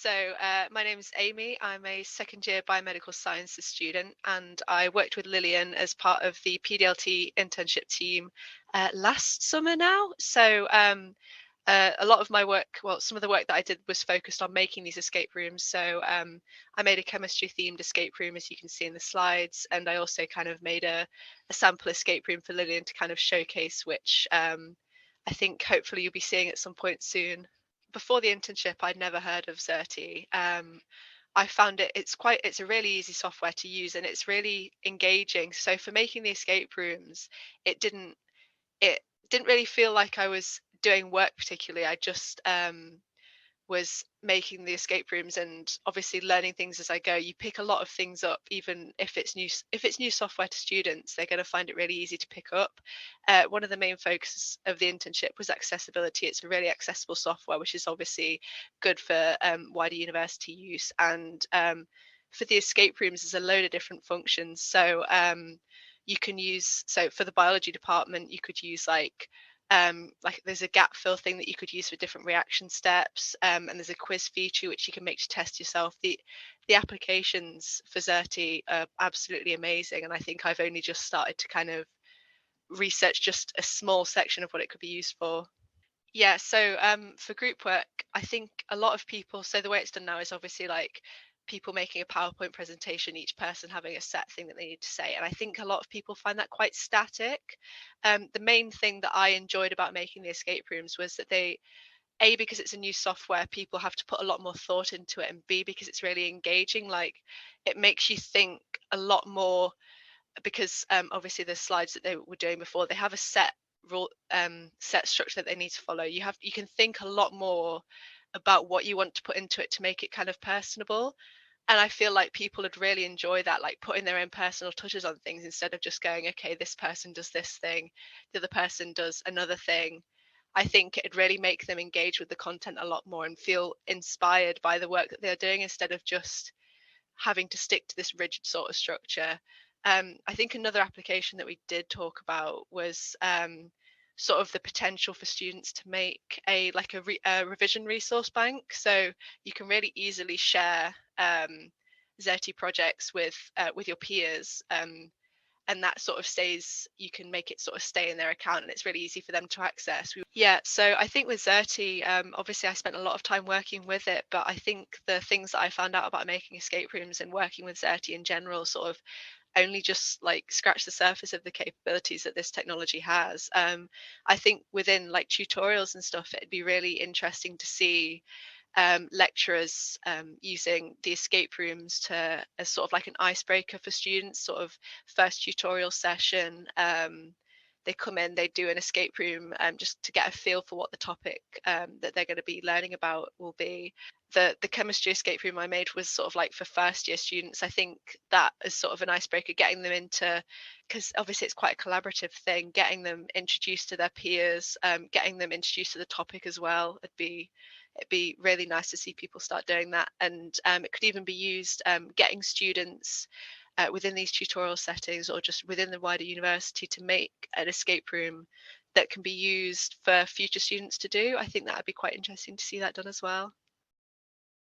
My name is Amy. I'm a second year biomedical sciences student, and I worked with Lillian as part of the PDLT internship team last summer now. A lot of my work, well, some of the work that I did was focused on making these escape rooms. I made a chemistry themed escape room, as you can see in the slides, and I also kind of made a sample escape room for Lillian to kind of showcase, which I think hopefully you'll be seeing at some point soon. Before the internship, I'd never heard of Xerte. I found it's a really easy software to use and it's really engaging. So for making the escape rooms, it didn't it didn't really feel like I was doing work particularly. I just was making the escape rooms and obviously learning things as I go. You pick a lot of things up, even if it's new software to students, they're going to find it really easy to pick up. One of the main focuses of the internship was accessibility. It's a really accessible software, which is obviously good for wider university use. And for the escape rooms, there's a load of different functions. You can use, so for the biology department, you could use like there's a gap fill thing that you could use for different reaction steps, and there's a quiz feature which you can make to test yourself. The applications for Xerte are absolutely amazing, and I think I've only just started to kind of research just a small section of what it could be used for. Yeah, for group work, I think a lot of people, so the way it's done now is obviously like people making a PowerPoint presentation, each person having a set thing that they need to say. And I think a lot of people find that quite static. The main thing that I enjoyed about making the escape rooms was that A, because it's a new software, people have to put a lot more thought into it, and B, because it's really engaging, like it makes you think a lot more because obviously the slides that they were doing before, they have a set structure that they need to follow. You can think a lot more about what you want to put into it to make it kind of personable. And I feel like people would really enjoy that, like putting their own personal touches on things instead of just going, okay, this person does this thing, the other person does another thing. I think it'd really make them engage with the content a lot more and feel inspired by the work that they're doing instead of just having to stick to this rigid sort of structure. I think another application that we did talk about was sort of the potential for students to make a revision resource bank. So you can really easily share Xerte projects with your peers. And that sort of stays, you can make it sort of stay in their account and it's really easy for them to access. Yeah, so I think with Xerte, obviously I spent a lot of time working with it, but I think the things that I found out about making escape rooms and working with Xerte in general sort of only just like scratch the surface of the capabilities that this technology has. I think within like tutorials and stuff, it'd be really interesting to see lecturers using the escape rooms to as sort of like an icebreaker for students, sort of first tutorial session. They come in, they do an escape room just to get a feel for what the topic that they're going to be learning about will be. The chemistry escape room I made was sort of like for first year students. I think that is sort of an icebreaker, getting them into, because obviously it's quite a collaborative thing, getting them introduced to their peers, getting them introduced to the topic as well. It'd be really nice to see people start doing that. And it could even be used getting students within these tutorial settings or just within the wider university to make an escape room that can be used for future students to do. I think that would be quite interesting to see that done as well.